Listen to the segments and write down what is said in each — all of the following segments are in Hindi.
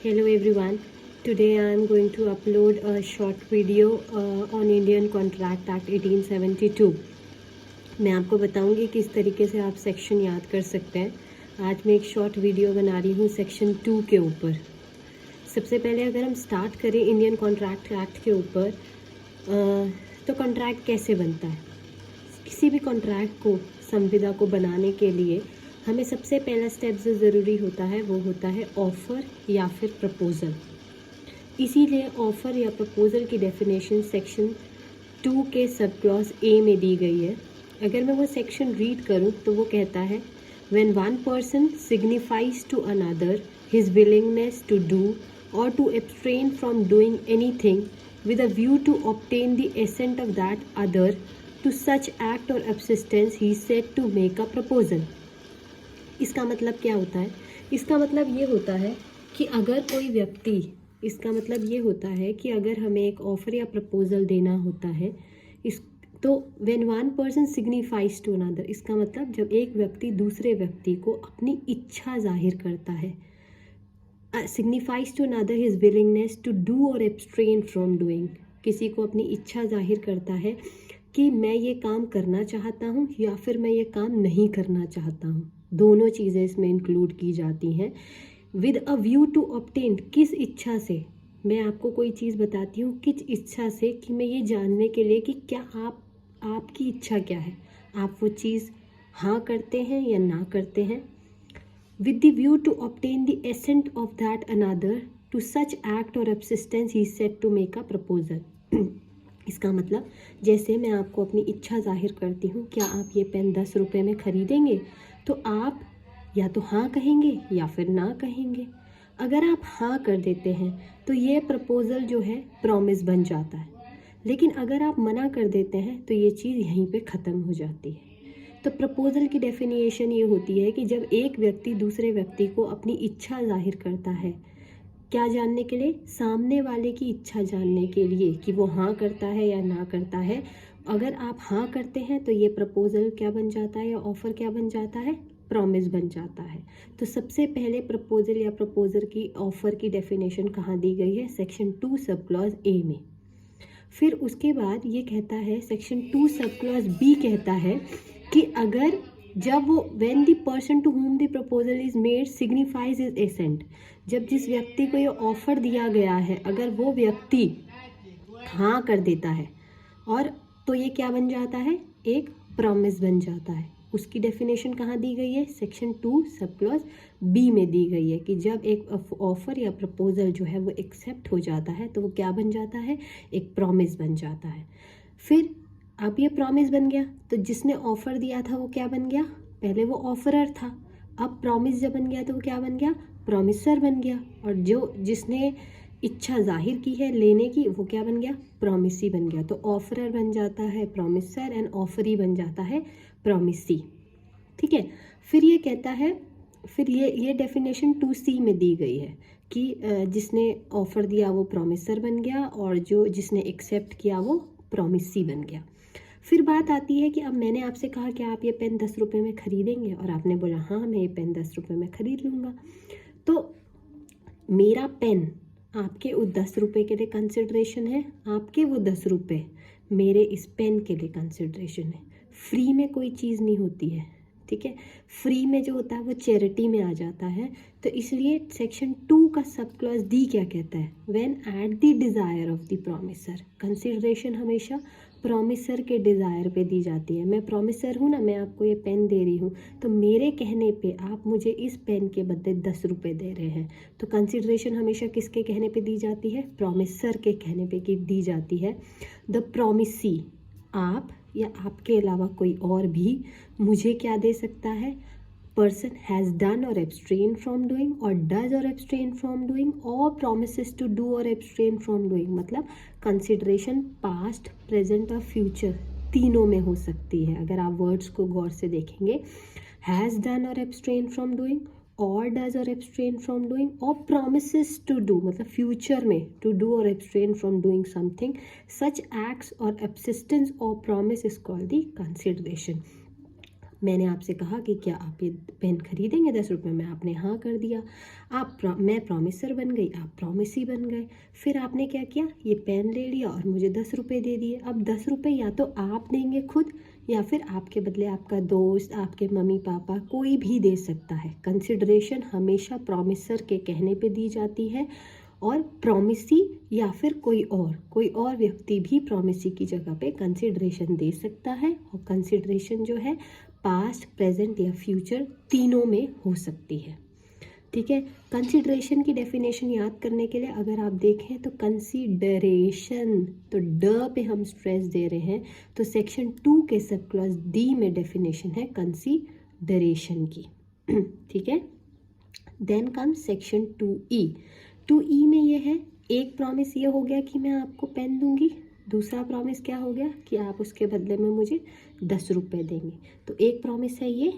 Hello everyone. Today I am going to upload a short video on Indian Contract Act 1872. मैं आपको बताऊंगी किस तरीके से आप सेक्शन याद कर सकते हैं। आज मैं एक शॉर्ट वीडियो बना रही हूँ सेक्शन 2 के ऊपर। सबसे पहले अगर हम स्टार्ट करें इंडियन कॉन्ट्रैक्ट एक्ट के ऊपर, तो कॉन्ट्रैक्ट कैसे बनता है। किसी भी कॉन्ट्रैक्ट को, संविदा को बनाने के लिए हमें सबसे पहला स्टेप जो ज़रूरी होता है वो होता है ऑफ़र या फिर प्रपोज़ल। इसीलिए ऑफ़र या प्रपोज़ल की डेफिनेशन सेक्शन 2 के सब क्लॉज ए में दी गई है। अगर मैं वो सेक्शन रीड करूँ तो वो कहता है, when one person signifies to another his willingness to do or to abstain from doing anything with a view to obtain the assent of that other to such act or subsistence he is said to make a proposal। इसका मतलब क्या होता है? इसका मतलब ये होता है कि अगर कोई व्यक्ति, इसका मतलब ये होता है कि अगर हमें एक ऑफ़र या प्रपोज़ल देना होता है, इस तो when one person signifies to another, इसका मतलब जब एक व्यक्ति दूसरे व्यक्ति को अपनी इच्छा जाहिर करता है, signifies to another his willingness to do और एब्स्ट्रेन फ्रॉम डूइंग, किसी को अपनी इच्छा जाहिर करता है कि मैं ये काम करना चाहता हूँ या फिर मैं ये काम नहीं करना चाहता हूँ। दोनों चीज़ें इसमें इंक्लूड की जाती हैं। With a view to obtain, किस इच्छा से, मैं आपको कोई चीज़ बताती हूँ किस इच्छा से, कि मैं ये जानने के लिए कि क्या आपकी इच्छा क्या है, आप वो चीज़ हाँ करते हैं या ना करते हैं। with the view to obtain the assent of that another to such act or subsistence he is said to make a proposal। इसका मतलब जैसे मैं आपको अपनी इच्छा जाहिर करती हूँ, क्या आप ये पेन 10 रुपये में ख़रीदेंगे, तो आप या तो हाँ कहेंगे या फिर ना कहेंगे। अगर आप हाँ कर देते हैं तो ये प्रपोज़ल जो है प्रॉमिस बन जाता है, लेकिन अगर आप मना कर देते हैं तो ये चीज़ यहीं पे ख़त्म हो जाती है। तो प्रपोज़ल की डेफिनेशन ये होती है कि जब एक व्यक्ति दूसरे व्यक्ति को अपनी इच्छा जाहिर करता है, क्या जानने के लिए, सामने वाले की इच्छा जानने के लिए कि वो हाँ करता है या ना करता है। अगर आप हाँ करते हैं तो ये प्रपोज़ल क्या बन जाता है या ऑफ़र क्या बन जाता है, प्रॉमिस बन जाता है। तो सबसे पहले प्रपोज़ल या प्रपोज़ल की ऑफ़र की डेफिनेशन कहाँ दी गई है, सेक्शन 2 सब क्लॉज ए में। फिर उसके बाद ये कहता है सेक्शन 2 सब क्लॉज बी कहता है कि अगर जब वो when the person to whom the proposal is made signifies is assent, जब जिस व्यक्ति को ये ऑफर दिया गया है अगर वो व्यक्ति हाँ कर देता है, और तो ये क्या बन जाता है, एक प्रॉमिस बन जाता है। उसकी डेफिनेशन कहाँ दी गई है, सेक्शन 2 सब क्लॉज बी में दी गई है कि जब एक ऑफ़र या प्रपोज़ल जो है वो एक्सेप्ट हो जाता है तो वो क्या बन जाता है, एक प्रॉमिस बन जाता है। फिर अब ये प्रॉमिस बन गया तो जिसने ऑफ़र दिया था वो क्या बन गया, पहले वो ऑफरर था, अब प्रॉमिस जब बन गया तो वो क्या बन गया, प्रॉमिसर बन गया, और जो जिसने इच्छा जाहिर की है लेने की वो क्या बन गया, प्रॉमिसी बन गया। तो ऑफरर बन जाता है प्रॉमिसर एंड ऑफरी बन जाता है प्रॉमिसी। ठीक है। फिर ये कहता है, फिर ये डेफिनेशन 2C में दी गई है कि जिसने ऑफ़र दिया वो प्रॉमिसर बन गया और जो जिसने एक्सेप्ट किया वो प्रॉमिसी बन गया। फिर बात आती है कि अब मैंने आपसे कहा कि आप ये पेन 10 रुपये में ख़रीदेंगे, और आपने बोला हाँ मैं ये पेन 10 रुपये में ख़रीद लूँगा। तो मेरा पेन आपके उस 10 रुपये के लिए कंसिड्रेशन है, आपके वो 10 रुपये मेरे इस पेन के लिए कंसिड्रेशन है। फ्री में कोई चीज़ नहीं होती है, ठीक है। फ्री में जो होता है वो चैरिटी में आ जाता है। तो इसलिए सेक्शन 2 का सब क्लॉज डी क्या कहता है, when eight the desire of the promiser, consideration हमेशा प्रॉमिसर के डिज़ायर पे दी जाती है। मैं प्रॉमिसर हूँ ना, मैं आपको ये पेन दे रही हूँ, तो मेरे कहने पे आप मुझे इस पेन के बदले 10 रुपये दे रहे हैं, तो कंसिडरेशन हमेशा किसके कहने पे दी जाती है, प्रॉमिसर के कहने पे दी जाती है। द प्रॉमिसी, आप या आपके अलावा कोई और भी मुझे क्या दे सकता है, person has done or abstain from doing or does or abstain from doing or promises to do or abstain from doing, मतलब consideration past, present और future तीनों में हो सकती है। अगर आप वर्ड्स को गौर से देखेंगे, has done or abstain from doing or does or abstain from doing or promises to do, मतलब फ्यूचर में to do or abstain from doing something, such acts or subsistence or promise is called the consideration। मैंने आपसे कहा कि क्या आप ये पेन खरीदेंगे 10 रुपये में, आपने हाँ कर दिया। मैं प्रॉमिसर बन गई, आप प्रॉमिसी बन गए। फिर आपने क्या किया, ये पेन ले लिया और मुझे 10 रुपये दे दिए। अब 10 रुपये या तो आप देंगे खुद, या फिर आपके बदले आपका दोस्त, आपके मम्मी पापा, कोई भी दे सकता है। कंसिडरेशन हमेशा प्रॉमिसर के कहने पे दी जाती है, और प्रॉमिसी या फिर कोई और व्यक्ति भी प्रॉमिसी की जगह पे कंसिडरेशन दे सकता है। और कंसिडरेशन जो है पास्ट, प्रेजेंट या फ्यूचर तीनों में हो सकती है। ठीक है, कंसिडरेशन की डेफिनेशन याद करने के लिए अगर आप देखें तो कंसिडरेशन, तो ड पे हम स्ट्रेस दे रहे हैं, तो सेक्शन 2 के सब क्लॉज डी में डेफिनेशन है कंसिडरेशन की। ठीक है, then come section 2E। 2E में ये है, एक प्रॉमिस ये हो गया कि मैं आपको पेन दूंगी, दूसरा प्रॉमिस क्या हो गया कि आप उसके बदले में मुझे 10 रुपये देंगे। तो एक प्रॉमिस है ये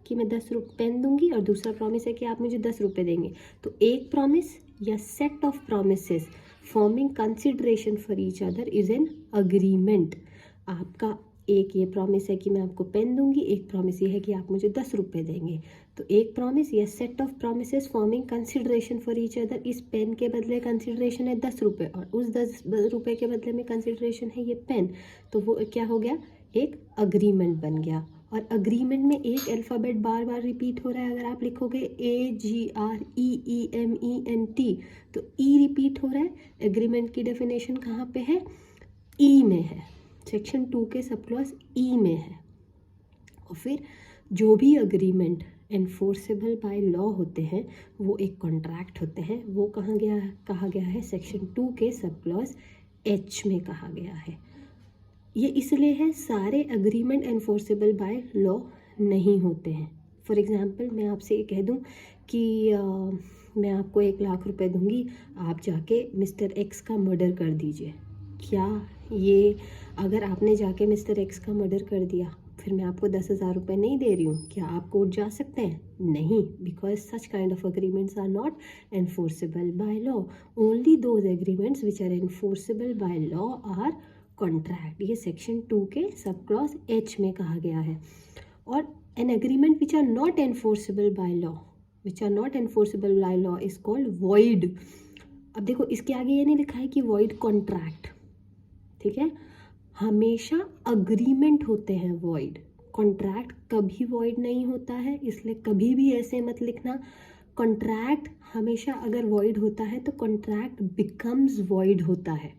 कि मैं 10 रुपये पेन दूंगी, और दूसरा प्रॉमिस है कि आप मुझे 10 रुपये देंगे। तो एक प्रॉमिस या set of promises forming consideration for each other is an agreement. आपका एक ये प्रॉमिस है कि मैं आपको पेन दूंगी, एक प्रॉमिस ये है कि आप मुझे 10 रुपये देंगे। तो एक प्रॉमिस या set of promises forming consideration for each other. इस पेन के बदले कंसिडरेशन है 10 रुपये, और उस 10 रुपये के बदले में कंसिडरेशन है ये पेन। तो वो क्या हो गया, एक अग्रीमेंट बन गया। और अग्रीमेंट में एक अल्फ़ाबेट बार बार रिपीट हो रहा है। अगर आप लिखोगे AGREEMENT, तो ई रिपीट हो रहा है। एग्रीमेंट की डेफिनेशन कहाँ पे है, ई में है, सेक्शन 2 के सब क्लॉज ई में है। और फिर जो भी अग्रीमेंट एनफोर्सेबल बाय लॉ होते हैं वो एक कॉन्ट्रैक्ट होते हैं। वो कहा गया है सेक्शन 2 के सब क्लॉज एच में कहा गया है। ये इसलिए है, सारे अग्रीमेंट एनफोर्सेबल बाय लॉ नहीं होते हैं। फॉर एग्ज़ाम्पल मैं आपसे ये कह दूं कि मैं आपको 1 लाख रुपए दूंगी, आप जाके मिस्टर एक्स का मर्डर कर दीजिए। क्या ये, अगर आपने जाके मिस्टर एक्स का मर्डर कर दिया, फिर मैं आपको 10,000 रुपये नहीं दे रही हूँ, क्या आप कोर्ट जा सकते हैं? नहीं, because such kind of agreements are not enforceable by law. Only those agreements which are enforceable by law are contract. ये सेक्शन 2 के सब क्लॉज एच में कहा गया है। और an agreement which are not enforceable by law, is called void. अब देखो, इसके आगे ये नहीं लिखा है कि वॉइड कॉन्ट्रैक्ट, ठीक है, हमेशा अग्रीमेंट होते हैं वॉइड। कॉन्ट्रैक्ट कभी वॉइड नहीं होता है, इसलिए कभी भी ऐसे मत लिखना। कॉन्ट्रैक्ट हमेशा अगर वॉइड होता है तो कॉन्ट्रैक्ट बिकम्स वॉइड होता है।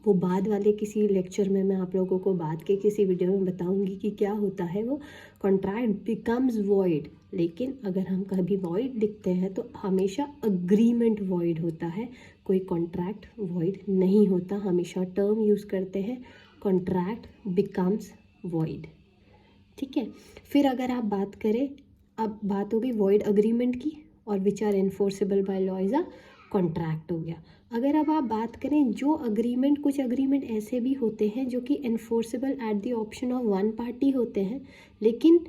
वो बाद वाले किसी लेक्चर में मैं आप लोगों को बाद के किसी वीडियो में बताऊंगी कि क्या होता है वो कॉन्ट्रैक्ट बिकम्स वॉइड। लेकिन अगर हम कभी वॉइड लिखते हैं तो हमेशा अग्रीमेंट वॉइड होता है, कोई कॉन्ट्रैक्ट वॉइड नहीं होता। हमेशा टर्म यूज़ करते हैं कॉन्ट्रैक्ट बिकम्स वॉइड। ठीक है, फिर अगर आप बात करें, अब बात होगी वॉइड अग्रीमेंट की, और which are enforceable by law is a contract हो गया। अगर अब आप बात करें जो अग्रीमेंट, कुछ अग्रीमेंट ऐसे भी होते हैं जो कि enforceable eight the option of one party होते हैं, लेकिन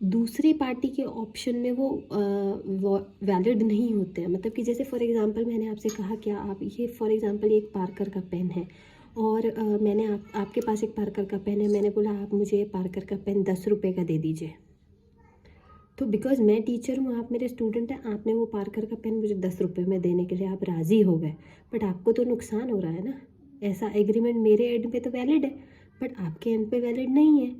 दूसरी पार्टी के ऑप्शन में वो वैलिड नहीं होते हैं। मतलब कि जैसे फॉर एग्जांपल मैंने आपसे कहा, क्या आप ये फॉर एग्जांपल एक पार्कर का पेन है, और मैंने आपके पास एक पार्कर का पेन है, मैंने बोला आप मुझे पार्कर का पेन 10 रुपये का दे दीजिए। तो बिकॉज मैं टीचर हूँ, आप मेरे स्टूडेंट हैं, आपने वो पार्कर का पेन मुझे 10 रुपये में देने के लिए आप राज़ी हो गए, बट आपको तो नुकसान हो रहा है ना। ऐसा एग्रीमेंट मेरे एंड पे तो वैलिड है, बट आपके एंड पे वैलिड नहीं है।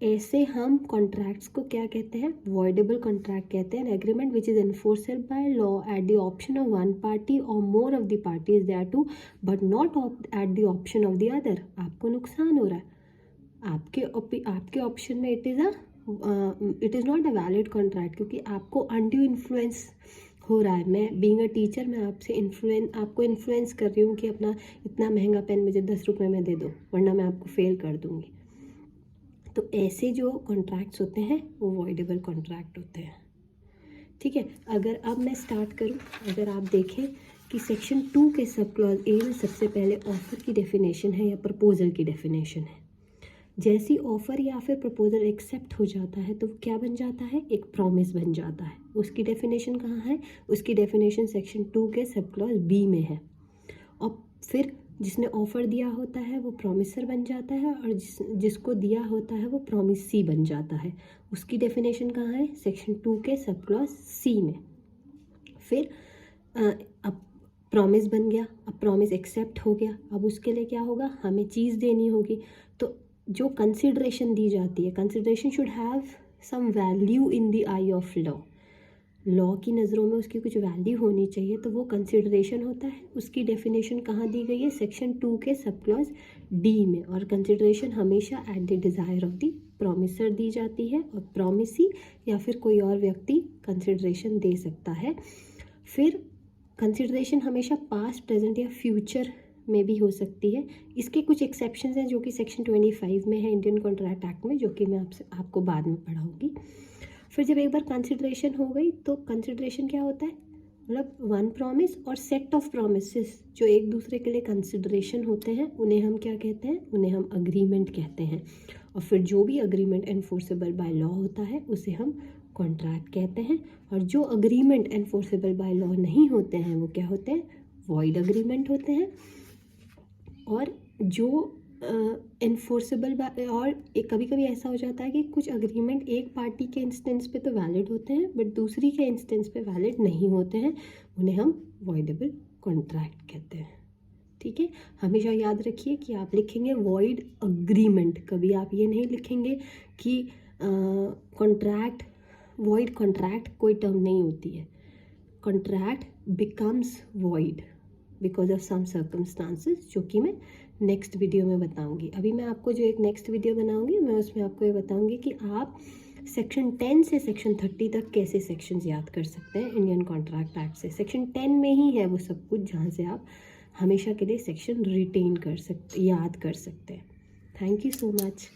ऐसे हम कॉन्ट्रैक्ट्स को क्या कहते हैं, वॉइडेबल कॉन्ट्रैक्ट कहते हैं। Agreement which is enforceable by law at the option of one party or more of the parties thereto, but not at the option of the other. आपको नुकसान हो रहा है, आपके ऑप्शन में it is not a valid contract, क्योंकि आपको अनड्यू इन्फ्लुएंस हो रहा है। मैं बीइंग अ टीचर, मैं आपको इन्फ्लुएंस कर रही हूँ कि अपना इतना महंगा पेन मुझे 10 रुपये में दे दो, वरना मैं आपको फेल कर दूँगी। तो ऐसे जो कॉन्ट्रैक्ट्स होते हैं वो वॉइडेबल कॉन्ट्रैक्ट होते हैं। ठीक है, अगर अब मैं स्टार्ट करूँ, अगर आप देखें कि सेक्शन 2 के सब क्लॉज ए में सबसे पहले ऑफर की डेफिनेशन है या प्रपोजल की डेफिनेशन है। जैसी ऑफर या फिर प्रपोजल एक्सेप्ट हो जाता है तो क्या बन जाता है, एक प्रॉमिस बन जाता है। उसकी डेफिनेशन कहाँ है, उसकी डेफिनेशन सेक्शन 2 के सब क्लॉज बी में है। और फिर जिसने ऑफ़र दिया होता है वो प्रॉमिसर बन जाता है, और जिसको दिया होता है वो प्रॉमिसी बन जाता है। उसकी डेफिनेशन कहाँ है? सेक्शन 2 के सब क्लॉज सी में। फिर अब प्रॉमिस बन गया, अब प्रॉमिस एक्सेप्ट हो गया, अब उसके लिए क्या होगा? हमें चीज़ देनी होगी। तो जो कंसिडरेशन दी जाती है, consideration should have some value in the eye of law की नज़रों में उसकी कुछ वैल्यू होनी चाहिए, तो वो कंसिडरेशन होता है। उसकी डेफिनेशन कहाँ दी गई है? सेक्शन 2 के सब क्लॉज डी में। और कंसिडरेशन हमेशा at the desire of the promisor दी जाती है, और प्रॉमिसी या फिर कोई और व्यक्ति कंसिडरेशन दे सकता है। फिर कंसिडरेशन हमेशा पास्ट, प्रेजेंट या फ्यूचर में भी हो सकती है। इसके कुछ एक्सेप्शंस हैं जो कि सेक्शन 25 में है इंडियन कॉन्ट्रैक्ट एक्ट में, जो कि मैं आपको बाद में पढ़ाऊँगी। फिर जब एक बार कंसिडरेशन हो गई तो कंसिडरेशन क्या होता है? मतलब वन प्रॉमिस और सेट ऑफ प्रॉमिसेस जो एक दूसरे के लिए कंसिडरेशन होते हैं, उन्हें हम क्या कहते हैं? उन्हें हम अग्रीमेंट कहते हैं। और फिर जो भी अग्रीमेंट एनफोर्सेबल बाय लॉ होता है उसे हम कॉन्ट्रैक्ट कहते हैं। और जो अग्रीमेंट एनफोर्सेबल बाय लॉ नहीं होते हैं वो क्या होते हैं? वॉइड अग्रीमेंट होते हैं। और जो इन्फोर्सेबल और कभी कभी ऐसा हो जाता है कि कुछ अग्रीमेंट एक पार्टी के इंस्टेंस पे तो वैलिड होते हैं बट दूसरी के इंस्टेंस पे वैलिड नहीं होते हैं, उन्हें हम वॉइडेबल कॉन्ट्रैक्ट कहते हैं। ठीक है, हमेशा याद रखिए कि आप लिखेंगे वॉइड अग्रीमेंट, कभी आप ये नहीं लिखेंगे कि कॉन्ट्रैक्ट, वॉइड कॉन्ट्रैक्ट कोई टर्म नहीं होती है। Contract becomes void because of some circumstances, जो कि मैं नेक्स्ट वीडियो में बताऊंगी। अभी मैं आपको जो एक नेक्स्ट वीडियो बनाऊंगी मैं उसमें आपको ये बताऊंगी कि आप सेक्शन 10 से सेक्शन 30 तक कैसे सेक्शंस याद कर सकते हैं इंडियन कॉन्ट्रैक्ट एक्ट से। सेक्शन 10 में ही है वो सब कुछ जहाँ से आप हमेशा के लिए सेक्शन रिटेन कर सकते, याद कर सकते हैं। Thank you so much.